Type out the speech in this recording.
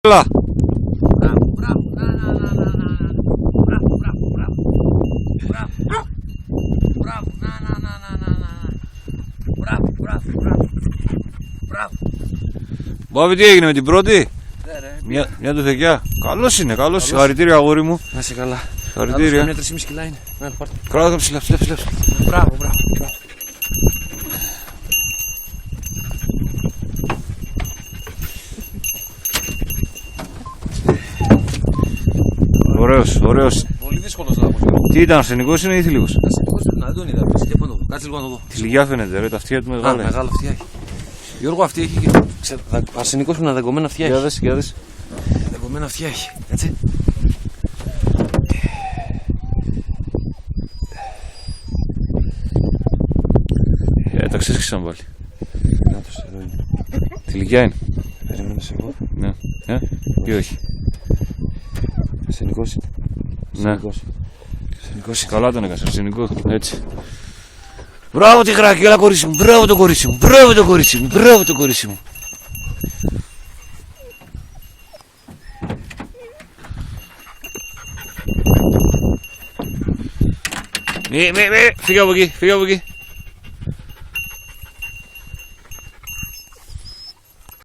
Έλα. Μπράβο, μπράβο, μπράβο, μπράβο. Μπάβη, τι έγινε με την πρώτη? Μια τουφεκιά. Καλώς είναι, καλώς. Συγχαρητήρια, αγόρι μου. Να είσαι καλά. Συγχαρητήρια. Μια 3,5 κιλά είναι. Να, πάρτε. Κράτα ψηλά, ψηλά, ψηλά. Μπράβο, μπράβο. Ωραίος, ωραίος. Πολύ δύσκολος να πω. Τι ήταν, αρσενικός είναι ή θηλυκός? Αρσενικός να δεν τον είδα. Κάτσε λίγο να το δω. Θηλυκιά φαίνεται, ρε, τα αυτιά του Α, μεγάλα. μεγάλα αυτιά έχει. Γιώργο, αυτή έχει και. Αρσενικός με δεγωμένα αυτιά Για έχει. δες, για δες. Δεγωμένα αυτιά έχει. Έτσι. Τα ξέσχισαν πάλι. Να το εδώ είναι. Θηλυκιά είναι. Περίμενες εγώ. Ναι. Ή όχι. Αρσενικός είναι. Ναι. Αρσενικός είναι. Καλά τον έκανα, αρσενικό. Έτσι. Μπράβο τη χράκη, έλα κορίτσι μου. Μπράβο το κορίτσι μου. Μπράβο το κορίτσι μου. Μπράβο το κορίτσι μου. Φύγε από εκεί, φύγε από εκεί.